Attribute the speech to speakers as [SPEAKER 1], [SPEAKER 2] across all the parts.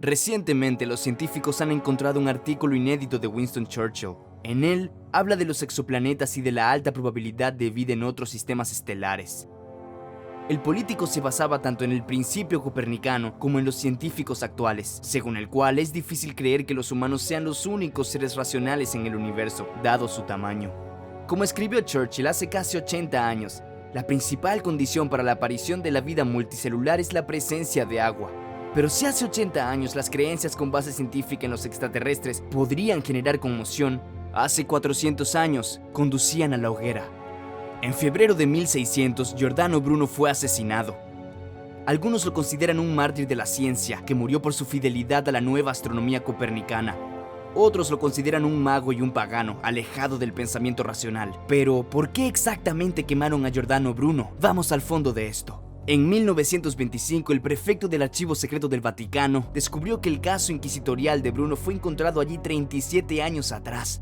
[SPEAKER 1] Recientemente, los científicos han encontrado un artículo inédito de Winston Churchill. En él, habla de los exoplanetas y de la alta probabilidad de vida en otros sistemas estelares. El político se basaba tanto en el principio copernicano como en los científicos actuales, según el cual es difícil creer que los humanos sean los únicos seres racionales en el universo, dado su tamaño. Como escribió Churchill hace casi 80 años, la principal condición para la aparición de la vida multicelular es la presencia de agua. Pero si hace 80 años las creencias con base científica en los extraterrestres podrían generar conmoción, hace 400 años conducían a la hoguera. En febrero de 1600, Giordano Bruno fue asesinado. Algunos lo consideran un mártir de la ciencia que murió por su fidelidad a la nueva astronomía copernicana. Otros lo consideran un mago y un pagano, alejado del pensamiento racional. Pero, ¿por qué exactamente quemaron a Giordano Bruno? Vamos al fondo de esto. En 1925, el prefecto del Archivo Secreto del Vaticano descubrió que el caso inquisitorial de Bruno fue encontrado allí 37 años atrás.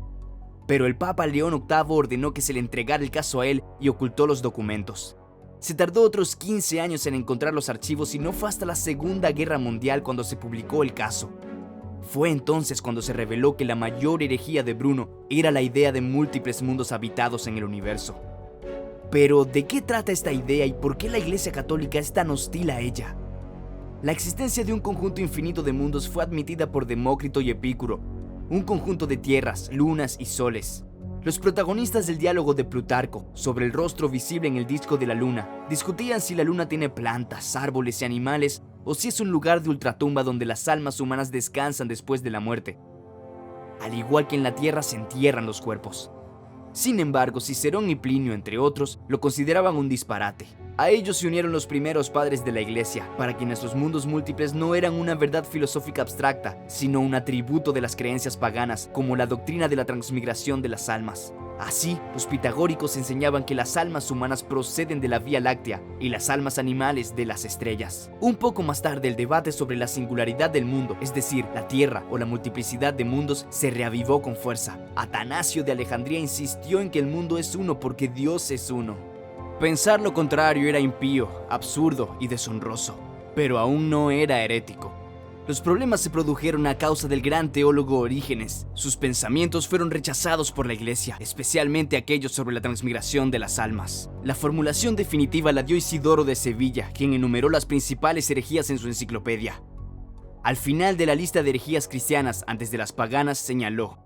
[SPEAKER 1] Pero el Papa León VIII ordenó que se le entregara el caso a él y ocultó los documentos. Se tardó otros 15 años en encontrar los archivos y no fue hasta la Segunda Guerra Mundial cuando se publicó el caso. Fue entonces cuando se reveló que la mayor herejía de Bruno era la idea de múltiples mundos habitados en el universo. Pero, ¿de qué trata esta idea y por qué la Iglesia Católica es tan hostil a ella? La existencia de un conjunto infinito de mundos fue admitida por Demócrito y Epicuro, un conjunto de tierras, lunas y soles. Los protagonistas del diálogo de Plutarco sobre el rostro visible en el disco de la luna discutían si la luna tiene plantas, árboles y animales o si es un lugar de ultratumba donde las almas humanas descansan después de la muerte. Al igual que en la tierra se entierran los cuerpos. Sin embargo, Cicerón y Plinio, entre otros, lo consideraban un disparate. A ellos se unieron los primeros padres de la Iglesia, para quienes los mundos múltiples no eran una verdad filosófica abstracta, sino un atributo de las creencias paganas, como la doctrina de la transmigración de las almas. Así, los pitagóricos enseñaban que las almas humanas proceden de la Vía Láctea y las almas animales de las estrellas. Un poco más tarde, el debate sobre la singularidad del mundo, es decir, la Tierra o la multiplicidad de mundos, se reavivó con fuerza. Atanasio de Alejandría insistió en que el mundo es uno porque Dios es uno. Pensar lo contrario era impío, absurdo y deshonroso, pero aún no era herético. Los problemas se produjeron a causa del gran teólogo Orígenes. Sus pensamientos fueron rechazados por la Iglesia, especialmente aquellos sobre la transmigración de las almas. La formulación definitiva la dio Isidoro de Sevilla, quien enumeró las principales herejías en su enciclopedia. Al final de la lista de herejías cristianas, antes de las paganas, señaló: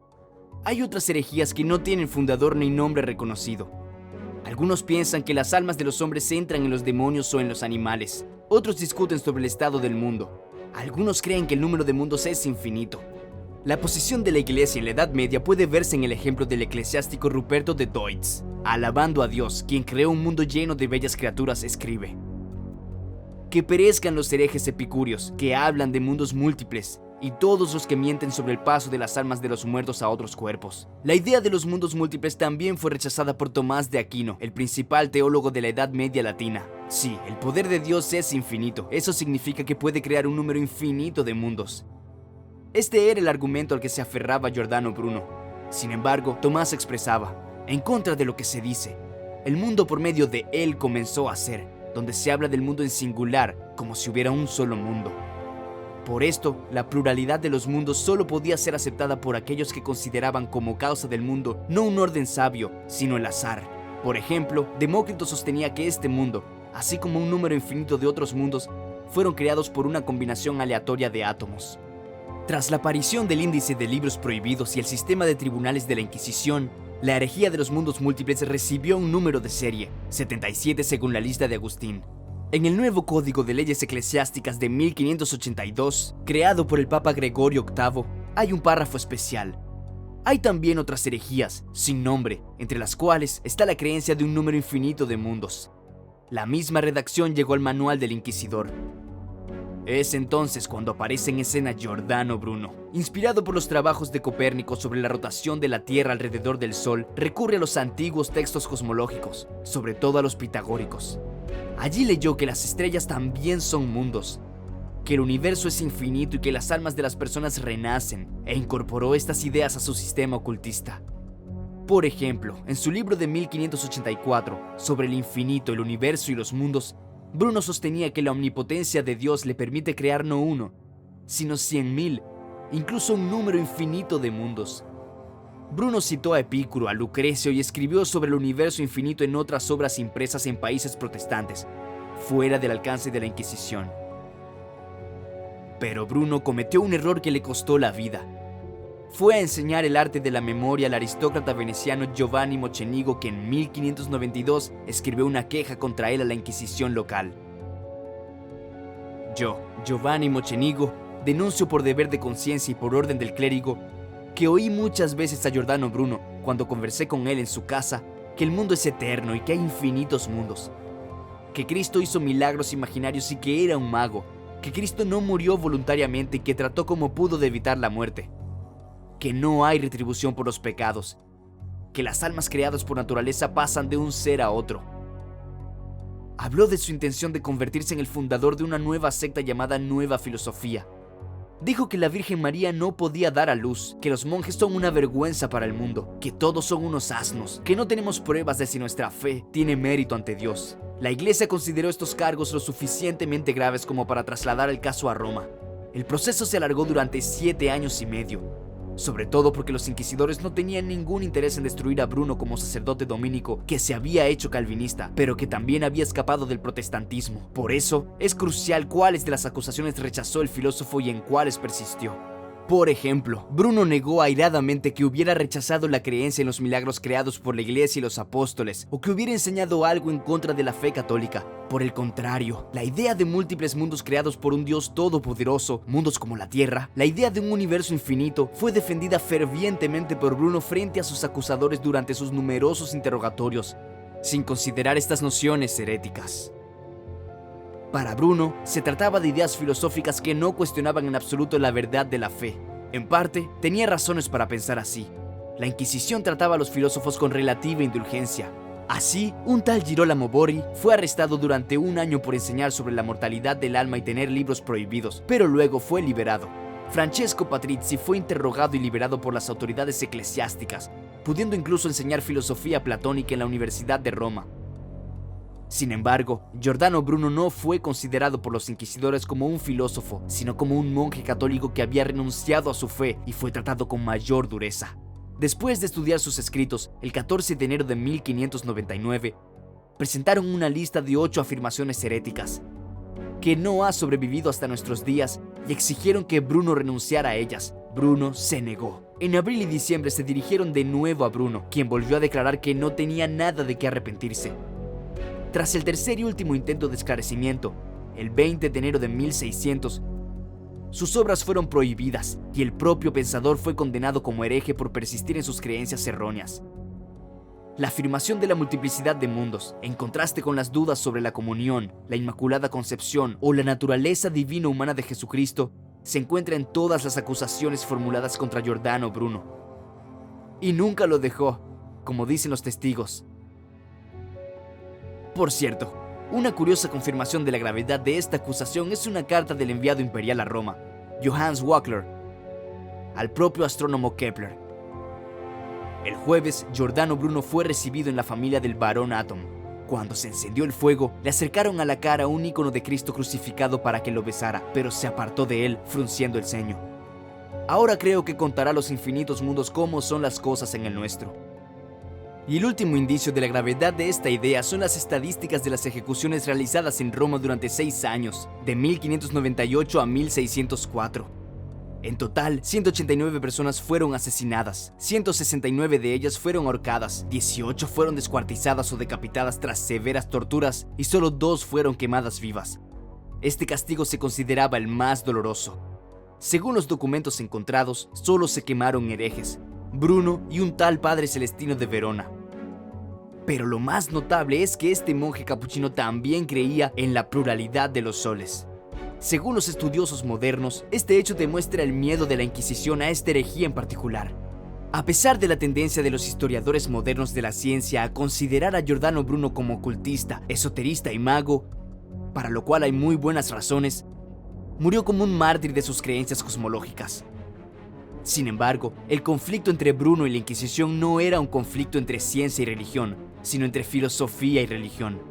[SPEAKER 1] hay otras herejías que no tienen fundador ni nombre reconocido. Algunos piensan que las almas de los hombres entran en los demonios o en los animales. Otros discuten sobre el estado del mundo. Algunos creen que el número de mundos es infinito. La posición de la Iglesia en la Edad Media puede verse en el ejemplo del eclesiástico Ruperto de Deutz. Alabando a Dios, quien creó un mundo lleno de bellas criaturas, escribe: que perezcan los herejes epicúreos, que hablan de mundos múltiples, y todos los que mienten sobre el paso de las almas de los muertos a otros cuerpos. La idea de los mundos múltiples también fue rechazada por Tomás de Aquino, el principal teólogo de la Edad Media latina. Sí, el poder de Dios es infinito. Eso significa que puede crear un número infinito de mundos. Este era el argumento al que se aferraba Giordano Bruno. Sin embargo, Tomás expresaba: en contra de lo que se dice, el mundo por medio de él comenzó a ser, donde se habla del mundo en singular, como si hubiera un solo mundo. Por esto, la pluralidad de los mundos solo podía ser aceptada por aquellos que consideraban como causa del mundo no un orden sabio, sino el azar. Por ejemplo, Demócrito sostenía que este mundo, así como un número infinito de otros mundos, fueron creados por una combinación aleatoria de átomos. Tras la aparición del índice de libros prohibidos y el sistema de tribunales de la Inquisición, la herejía de los mundos múltiples recibió un número de serie, 77 según la lista de Agustín. En el nuevo Código de Leyes Eclesiásticas de 1582, creado por el Papa Gregorio VIII, hay un párrafo especial. Hay también otras herejías, sin nombre, entre las cuales está la creencia de un número infinito de mundos. La misma redacción llegó al manual del Inquisidor. Es entonces cuando aparece en escena Giordano Bruno. Inspirado por los trabajos de Copérnico sobre la rotación de la Tierra alrededor del Sol, recurre a los antiguos textos cosmológicos, sobre todo a los pitagóricos. Allí leyó que las estrellas también son mundos, que el universo es infinito y que las almas de las personas renacen, e incorporó estas ideas a su sistema ocultista. Por ejemplo, en su libro de 1584, sobre el infinito, el universo y los mundos, Bruno sostenía que la omnipotencia de Dios le permite crear no uno, sino 100.000, incluso un número infinito de mundos. Bruno citó a Epicuro, a Lucrecio y escribió sobre el universo infinito en otras obras impresas en países protestantes, fuera del alcance de la Inquisición. Pero Bruno cometió un error que le costó la vida. Fue a enseñar el arte de la memoria al aristócrata veneciano Giovanni Mocenigo, que en 1592 escribió una queja contra él a la Inquisición local. Yo, Giovanni Mocenigo, denuncio por deber de conciencia y por orden del clérigo que oí muchas veces a Giordano Bruno, cuando conversé con él en su casa, que el mundo es eterno y que hay infinitos mundos, que Cristo hizo milagros imaginarios y que era un mago, que Cristo no murió voluntariamente y que trató como pudo de evitar la muerte, que no hay retribución por los pecados, que las almas creadas por naturaleza pasan de un ser a otro. Habló de su intención de convertirse en el fundador de una nueva secta llamada Nueva Filosofía. Dijo que la Virgen María no podía dar a luz, que los monjes son una vergüenza para el mundo, que todos son unos asnos, que no tenemos pruebas de si nuestra fe tiene mérito ante Dios. La Iglesia consideró estos cargos lo suficientemente graves como para trasladar el caso a Roma. El proceso se alargó durante 7 años y medio, sobre todo porque los inquisidores no tenían ningún interés en destruir a Bruno como sacerdote dominico que se había hecho calvinista, pero que también había escapado del protestantismo. Por eso, es crucial cuáles de las acusaciones rechazó el filósofo y en cuáles persistió. Por ejemplo, Bruno negó airadamente que hubiera rechazado la creencia en los milagros creados por la Iglesia y los apóstoles, o que hubiera enseñado algo en contra de la fe católica. Por el contrario, la idea de múltiples mundos creados por un Dios todopoderoso, mundos como la Tierra, la idea de un universo infinito, fue defendida fervientemente por Bruno frente a sus acusadores durante sus numerosos interrogatorios, sin considerar estas nociones heréticas. Para Bruno, se trataba de ideas filosóficas que no cuestionaban en absoluto la verdad de la fe. En parte, tenía razones para pensar así. La Inquisición trataba a los filósofos con relativa indulgencia. Así, un tal Girolamo Borri fue arrestado durante 1 año por enseñar sobre la mortalidad del alma y tener libros prohibidos, pero luego fue liberado. Francesco Patrizzi fue interrogado y liberado por las autoridades eclesiásticas, pudiendo incluso enseñar filosofía platónica en la Universidad de Roma. Sin embargo, Giordano Bruno no fue considerado por los inquisidores como un filósofo, sino como un monje católico que había renunciado a su fe y fue tratado con mayor dureza. Después de estudiar sus escritos, el 14 de enero de 1599, presentaron una lista de 8 afirmaciones heréticas, que no ha sobrevivido hasta nuestros días, y exigieron que Bruno renunciara a ellas. Bruno se negó. En abril y diciembre se dirigieron de nuevo a Bruno, quien volvió a declarar que no tenía nada de qué arrepentirse. Tras el tercer y último intento de esclarecimiento, el 20 de enero de 1600, sus obras fueron prohibidas y el propio pensador fue condenado como hereje por persistir en sus creencias erróneas. La afirmación de la multiplicidad de mundos, en contraste con las dudas sobre la comunión, la Inmaculada Concepción o la naturaleza divina humana de Jesucristo, se encuentra en todas las acusaciones formuladas contra Giordano Bruno. Y nunca lo dejó, como dicen los testigos. Por cierto, una curiosa confirmación de la gravedad de esta acusación es una carta del enviado imperial a Roma, Johannes Wackler, al propio astrónomo Kepler. El jueves, Giordano Bruno fue recibido en la familia del barón Atom. Cuando se encendió el fuego, le acercaron a la cara un icono de Cristo crucificado para que lo besara, pero se apartó de él, frunciendo el ceño. Ahora creo que contará a los infinitos mundos cómo son las cosas en el nuestro. Y el último indicio de la gravedad de esta idea son las estadísticas de las ejecuciones realizadas en Roma durante 6 años, de 1598 a 1604. En total, 189 personas fueron asesinadas, 169 de ellas fueron ahorcadas, 18 fueron descuartizadas o decapitadas tras severas torturas y solo 2 fueron quemadas vivas. Este castigo se consideraba el más doloroso. Según los documentos encontrados, solo se quemaron herejes, Bruno y un tal Padre Celestino de Verona. Pero lo más notable es que este monje capuchino también creía en la pluralidad de los soles. Según los estudiosos modernos, este hecho demuestra el miedo de la Inquisición a esta herejía en particular. A pesar de la tendencia de los historiadores modernos de la ciencia a considerar a Giordano Bruno como ocultista, esoterista y mago, para lo cual hay muy buenas razones, murió como un mártir de sus creencias cosmológicas. Sin embargo, el conflicto entre Bruno y la Inquisición no era un conflicto entre ciencia y religión, sino entre filosofía y religión.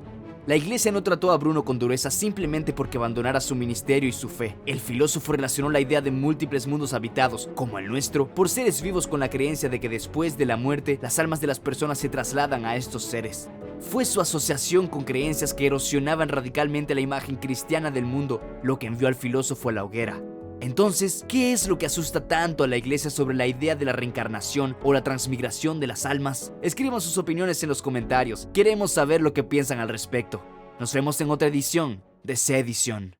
[SPEAKER 1] La iglesia no trató a Bruno con dureza simplemente porque abandonara su ministerio y su fe. El filósofo relacionó la idea de múltiples mundos habitados, como el nuestro, por seres vivos con la creencia de que después de la muerte, las almas de las personas se trasladan a estos seres. Fue su asociación con creencias que erosionaban radicalmente la imagen cristiana del mundo lo que envió al filósofo a la hoguera. Entonces, ¿qué es lo que asusta tanto a la iglesia sobre la idea de la reencarnación o la transmigración de las almas? Escriban sus opiniones en los comentarios. Queremos saber lo que piensan al respecto. Nos vemos en otra edición de Sedición.